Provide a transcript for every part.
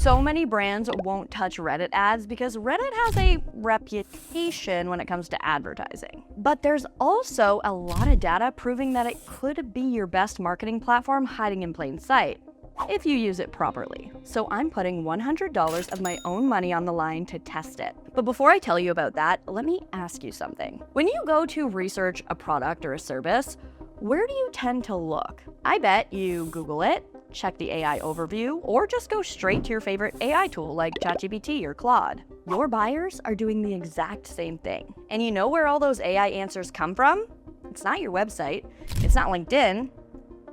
So many brands won't touch Reddit ads because Reddit has a reputation when it comes to advertising. But there's also a lot of data proving that it could be your best marketing platform hiding in plain sight, if you use it properly. So I'm putting $100 of my own money on the line to test it. But before I tell you about that, let me ask you something. When you go to research a product or a service, where do you tend to look? I bet you Google it, check the AI overview, or just go straight to your favorite AI tool like ChatGPT or Claude. Your buyers are doing the exact same thing. And you know where all those AI answers come from? It's not your website, it's not LinkedIn,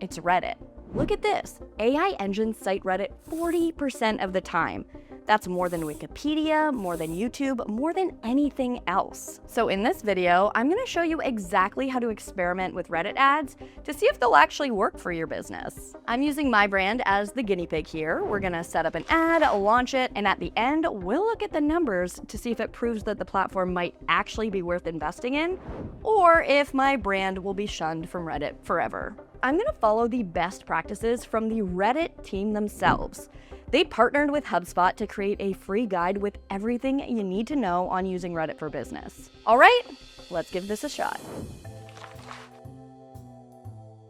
it's Reddit. Look at this. AI engines cite Reddit 40% of the time. That's more than Wikipedia, more than YouTube, more than anything else. So in this video, I'm gonna show you exactly how to experiment with Reddit ads to see if they'll actually work for your business. I'm using my brand as the guinea pig here. We're gonna set up an ad, launch it, and at the end, we'll look at the numbers to see if it proves that the platform might actually be worth investing in, or if my brand will be shunned from Reddit forever. I'm gonna follow the best practices from the Reddit team themselves. They partnered with HubSpot to create a free guide with everything you need to know on using Reddit for business. All right, let's give this a shot.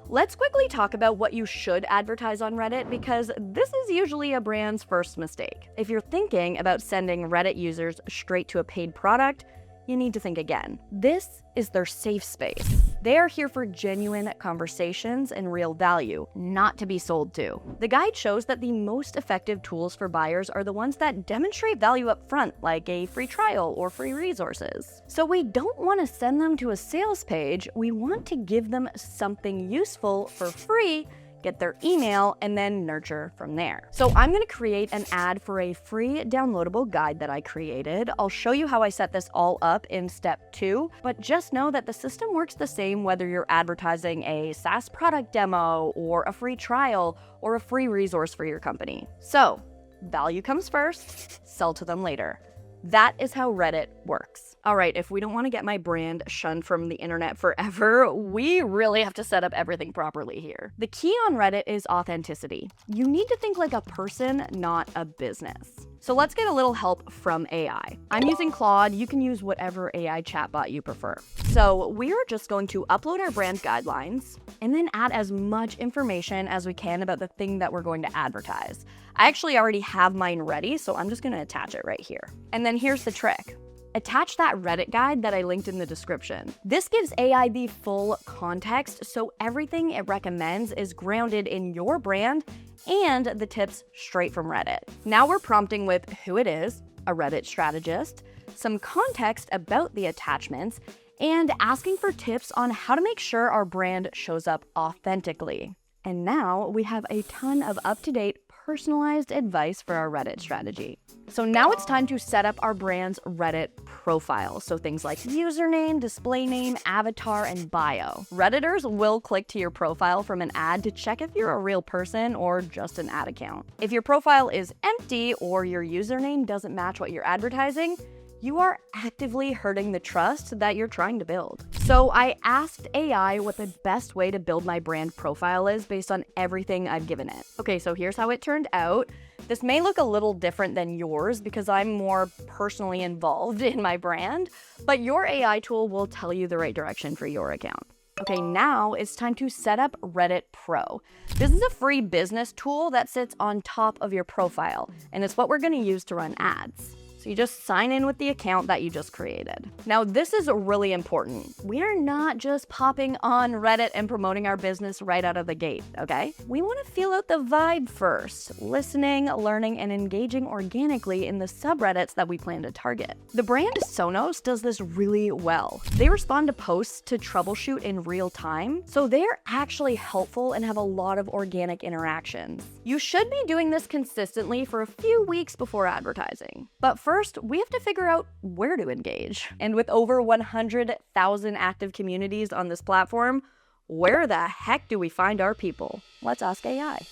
Let's quickly talk about what you should advertise on Reddit because this is usually a brand's first mistake. If you're thinking about sending Reddit users straight to a paid product, you need to think again. This is their safe space. They are here for genuine conversations and real value, not to be sold to. The guide shows that the most effective tools for buyers are the ones that demonstrate value up front, like a free trial or free resources. So we don't want to send them to a sales page, we want to give them something useful for free, get their email, and then nurture from there. So I'm gonna create an ad for a free downloadable guide that I created. I'll show you how I set this all up in step 2, but just know that the system works the same whether you're advertising a SaaS product demo or a free trial or a free resource for your company. So value comes first, sell to them later. That is how Reddit works. All right, if we don't want to get my brand shunned from the internet forever, we really have to set up everything properly here. The key on Reddit is authenticity. You need to think like a person, not a business. So let's get a little help from AI. I'm using Claude. You can use whatever AI chatbot you prefer. So we're just going to upload our brand guidelines and then add as much information as we can about the thing that we're going to advertise. I actually already have mine ready, so I'm just gonna attach it right here. And then here's the trick. Attach that Reddit guide that I linked in the description. This gives AI the full context, so everything it recommends is grounded in your brand and the tips straight from Reddit. Now we're prompting with who it is, a Reddit strategist, some context about the attachments, and asking for tips on how to make sure our brand shows up authentically. And now we have a ton of up-to-date personalized advice for our Reddit strategy. So now it's time to set up our brand's Reddit profile. So things like username, display name, avatar, and bio. Redditors will click to your profile from an ad to check if you're a real person or just an ad account. If your profile is empty or your username doesn't match what you're advertising, you are actively hurting the trust that you're trying to build. So I asked AI what the best way to build my brand profile is based on everything I've given it. Okay, so here's how it turned out. This may look a little different than yours because I'm more personally involved in my brand, but your AI tool will tell you the right direction for your account. Okay, now it's time to set up Reddit Pro. This is a free business tool that sits on top of your profile, and it's what we're gonna use to run ads. So you just sign in with the account that you just created. Now, this is really important. We are not just popping on Reddit and promoting our business right out of the gate, okay? We want to feel out the vibe first, listening, learning, and engaging organically in the subreddits that we plan to target. The brand Sonos does this really well. They respond to posts to troubleshoot in real time, so they're actually helpful and have a lot of organic interactions. You should be doing this consistently for a few weeks before advertising. But first, we have to figure out where to engage. And with over 100,000 active communities on this platform, where the heck do we find our people? Let's ask AI.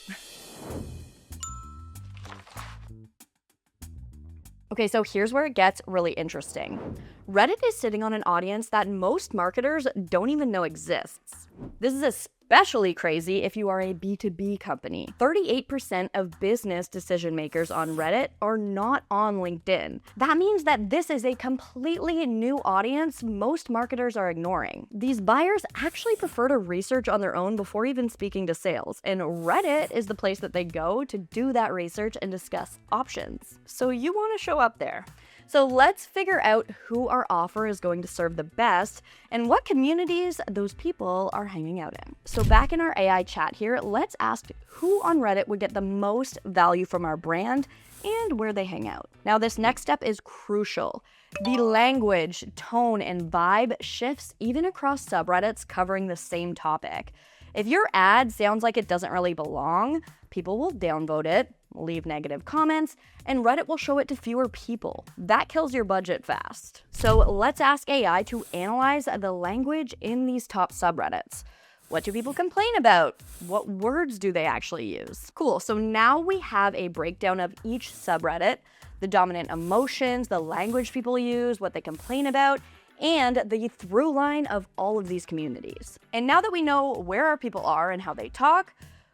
Okay, so here's where it gets really interesting. Reddit is sitting on an audience that most marketers don't even know exists. This is especially crazy if you are a B2B company. 38% of business decision makers on Reddit are not on LinkedIn. That means that this is a completely new audience most marketers are ignoring. These buyers actually prefer to research on their own before even speaking to sales, and Reddit is the place that they go to do that research and discuss options. So you want to show up there. So let's figure out who our offer is going to serve the best and what communities those people are hanging out in. So back in our AI chat here, let's ask who on Reddit would get the most value from our brand and where they hang out. Now, this next step is crucial. The language, tone, and vibe shifts even across subreddits covering the same topic. If your ad sounds like it doesn't really belong, people will downvote it, leave negative comments, and Reddit will show it to fewer people. That kills your budget fast. So let's ask AI to analyze the language in these top subreddits. What do people complain about? What words do they actually use? Cool, so now we have a breakdown of each subreddit, the dominant emotions, the language people use, what they complain about, and the through line of all of these communities. And now that we know where our people are and how they talk,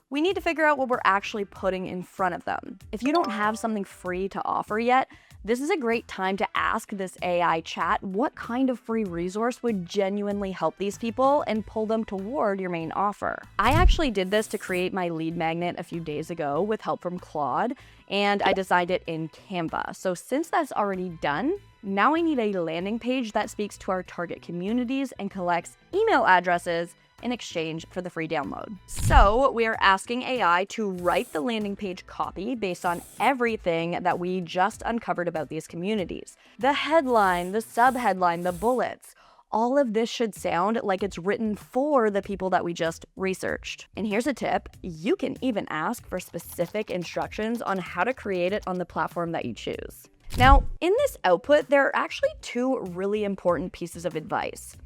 we need to figure out what we're actually putting in front of them. If you don't have something free to offer yet, this is a great time to ask this AI chat what kind of free resource would genuinely help these people and pull them toward your main offer. I actually did this to create my lead magnet a few days ago with help from Claude, and I designed it in Canva. So since that's already done, now I need a landing page that speaks to our target communities and collects email addresses in exchange for the free download. So we are asking AI to write the landing page copy based on everything that we just uncovered about these communities. The headline, the subheadline, the bullets. All of this should sound like it's written for the people that we just researched. And here's a tip. You can even ask for specific instructions on how to create it on the platform that you choose. Now, in this output, there are actually two really important pieces of advice.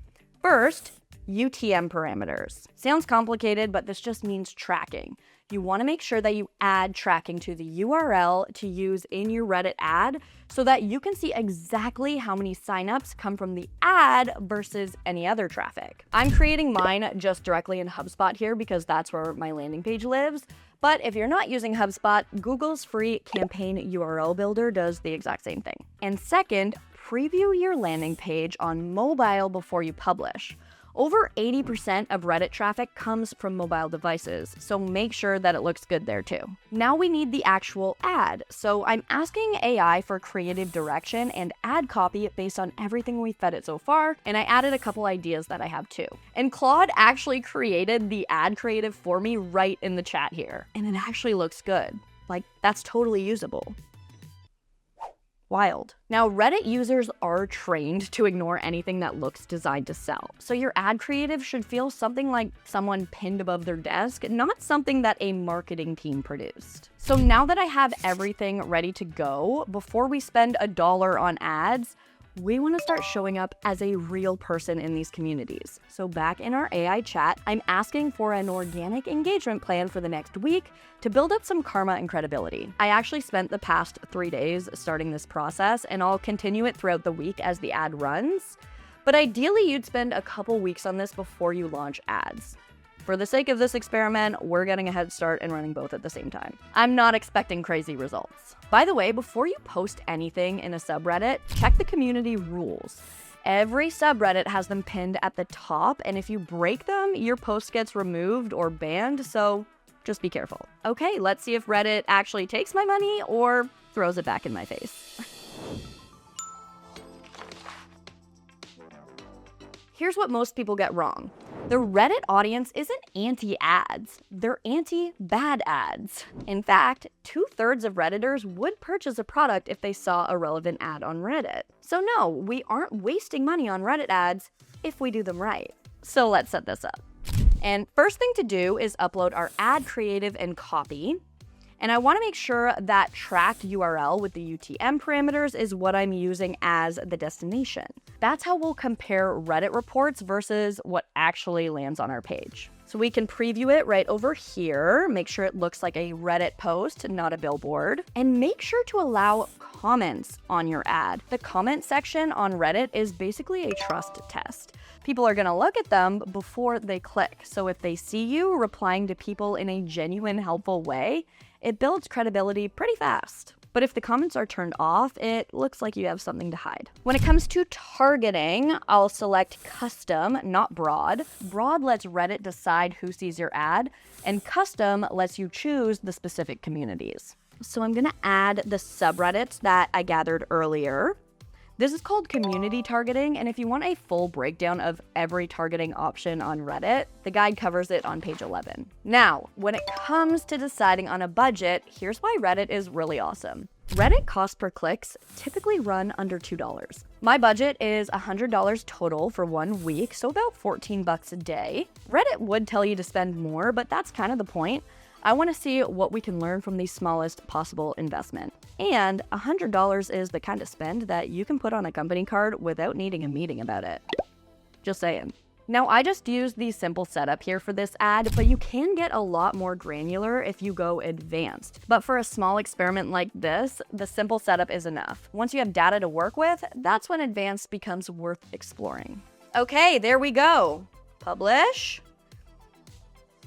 First, UTM parameters. Sounds complicated, but this just means tracking. You want to make sure that you add tracking to the URL to use in your Reddit ad so that you can see exactly how many signups come from the ad versus any other traffic. I'm creating mine just directly in HubSpot here because that's where my landing page lives. But if you're not using HubSpot, Google's free campaign URL builder does the exact same thing. And second, preview your landing page on mobile before you publish. Over 80% of Reddit traffic comes from mobile devices, so make sure that it looks good there too. Now we need the actual ad, so I'm asking AI for creative direction and ad copy based on everything we fed it so far, and I added a couple ideas that I have too. And Claude actually created the ad creative for me right in the chat here, and it actually looks good. Like, that's totally usable. Wild. Now, Reddit users are trained to ignore anything that looks designed to sell. So your ad creative should feel something like someone pinned above their desk, not something that a marketing team produced. So now that I have everything ready to go, before we spend $1 on ads, we want to start showing up as a real person in these communities. So back in our AI chat, I'm asking for an organic engagement plan for the next week to build up some karma and credibility. I actually spent the past 3 days starting this process, and I'll continue it throughout the week as the ad runs. But ideally, you'd spend a couple weeks on this before you launch ads. For the sake of this experiment, we're getting a head start and running both at the same time. I'm not expecting crazy results. By the way, before you post anything in a subreddit, check the community rules. Every subreddit has them pinned at the top, and if you break them, your post gets removed or banned, so just be careful. Okay, let's see if Reddit actually takes my money or throws it back in my face. Here's what most people get wrong. The Reddit audience isn't anti-ads, they're anti-bad ads. In fact, 2/3 of Redditors would purchase a product if they saw a relevant ad on Reddit. So no, we aren't wasting money on Reddit ads if we do them right. So let's set this up. And first thing to do is upload our ad creative and copy. And I want to make sure that tracked URL with the UTM parameters is what I'm using as the destination. That's how we'll compare Reddit reports versus what actually lands on our page. So we can preview it right over here, make sure it looks like a Reddit post, not a billboard, and make sure to allow comments on your ad. The comment section on Reddit is basically a trust test. People are gonna look at them before they click. So if they see you replying to people in a genuine, helpful way, it builds credibility pretty fast. But if the comments are turned off, it looks like you have something to hide. When it comes to targeting, I'll select custom, not broad. Broad lets Reddit decide who sees your ad, and custom lets you choose the specific communities. So I'm gonna add the subreddits that I gathered earlier. This is called community targeting, and if you want a full breakdown of every targeting option on Reddit, the guide covers it on page 11. Now, when it comes to deciding on a budget, here's why Reddit is really awesome. Reddit cost per clicks typically run under $2. My budget is $100 total for 1 week, so about $14 a day. Reddit would tell you to spend more, but that's kind of the point. I want to see what we can learn from the smallest possible investment. And $100 is the kind of spend that you can put on a company card without needing a meeting about it. Just saying. Now, I just used the simple setup here for this ad, but you can get a lot more granular if you go advanced. But for a small experiment like this, the simple setup is enough. Once you have data to work with, that's when advanced becomes worth exploring. Okay, there we go. Publish.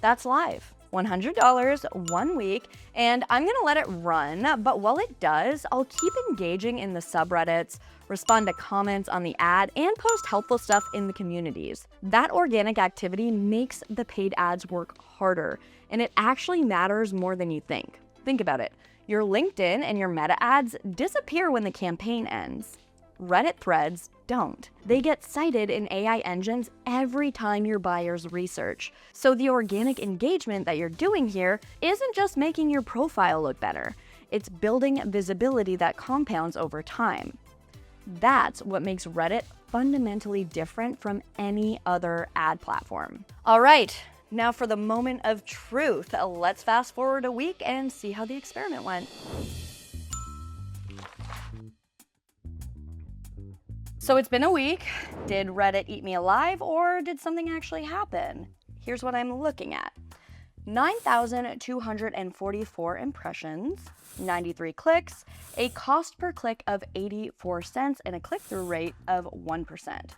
That's live. $100, 1 week, and I'm gonna let it run, but while it does, I'll keep engaging in the subreddits, respond to comments on the ad, and post helpful stuff in the communities. That organic activity makes the paid ads work harder, and it actually matters more than you think. Think about it. Your LinkedIn and your meta ads disappear when the campaign ends. Reddit threads don't. They get cited in AI engines every time your buyers research. So the organic engagement that you're doing here isn't just making your profile look better. It's building visibility that compounds over time. That's what makes Reddit fundamentally different from any other ad platform. All right, now for the moment of truth. Let's fast forward a week and see how the experiment went. So it's been a week. Did Reddit eat me alive, or did something actually happen? Here's what I'm looking at. 9,244 impressions, 93 clicks, a cost per click of 84 cents, and a click-through rate of 1%.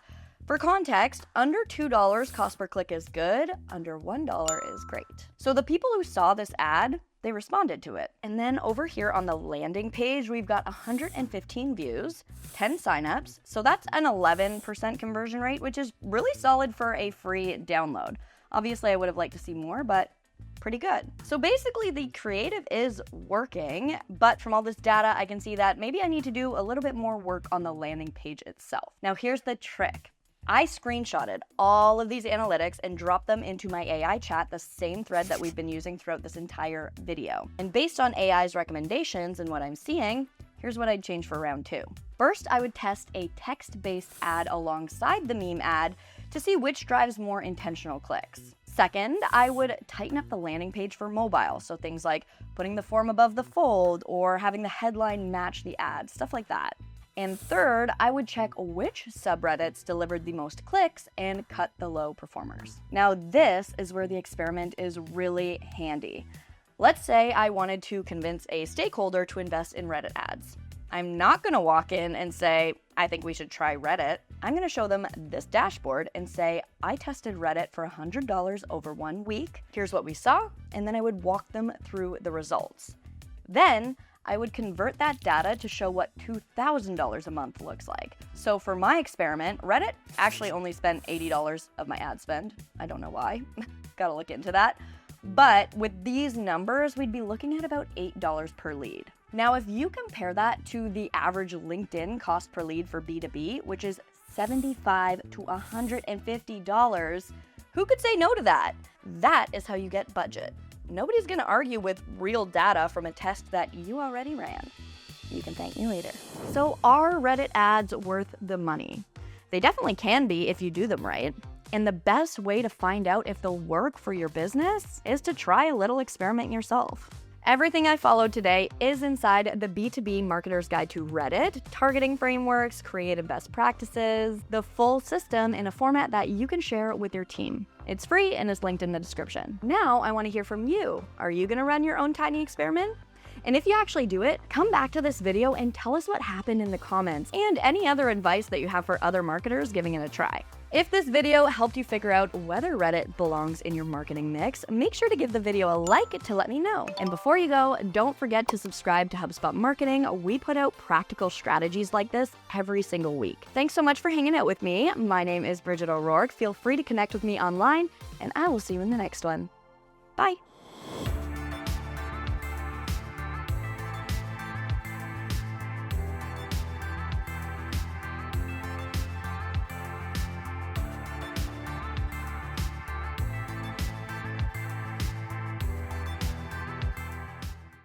For context, under $2 cost per click is good, under $1 is great. So the people who saw this ad, they responded to it. And then over here on the landing page, we've got 115 views, 10 signups. So that's an 11% conversion rate, which is really solid for a free download. Obviously, I would have liked to see more, but pretty good. So basically, the creative is working, but from all this data, I can see that maybe I need to do a little bit more work on the landing page itself. Now, here's the trick. I screenshotted all of these analytics and dropped them into my AI chat, the same thread that we've been using throughout this entire video. And based on AI's recommendations and what I'm seeing, here's what I'd change for round 2. First, I would test a text-based ad alongside the meme ad to see which drives more intentional clicks. Second, I would tighten up the landing page for mobile, so things like putting the form above the fold or having the headline match the ad, stuff like that. And third, I would check which subreddits delivered the most clicks and cut the low performers. Now this is where the experiment is really handy. Let's say I wanted to convince a stakeholder to invest in Reddit ads. I'm not gonna walk in and say, I think we should try Reddit. I'm gonna show them this dashboard and say, I tested Reddit for $100 over 1 week. Here's what we saw, and then I would walk them through the results. Then, I would convert that data to show what $2,000 a month looks like. So for my experiment, Reddit actually only spent $80 of my ad spend. I don't know why. Gotta look into that. But with these numbers, we'd be looking at about $8 per lead. Now, if you compare that to the average LinkedIn cost per lead for B2B, which is $75 to $150, who could say no to that? That is how you get budget. Nobody's gonna argue with real data from a test that you already ran. You can thank me later. So are Reddit ads worth the money? They definitely can be if you do them right. And the best way to find out if they'll work for your business is to try a little experiment yourself. Everything I followed today is inside the B2B Marketer's Guide to Reddit, targeting frameworks, creative best practices, the full system in a format that you can share with your team. It's free and is linked in the description. Now I want to hear from you. Are you going to run your own tiny experiment? And if you actually do it, come back to this video and tell us what happened in the comments and any other advice that you have for other marketers giving it a try. If this video helped you figure out whether Reddit belongs in your marketing mix, make sure to give the video a like to let me know. And before you go, don't forget to subscribe to HubSpot Marketing. We put out practical strategies like this every single week. Thanks so much for hanging out with me. My name is Bridget O'Rourke. Feel free to connect with me online, and I will see you in the next one. Bye.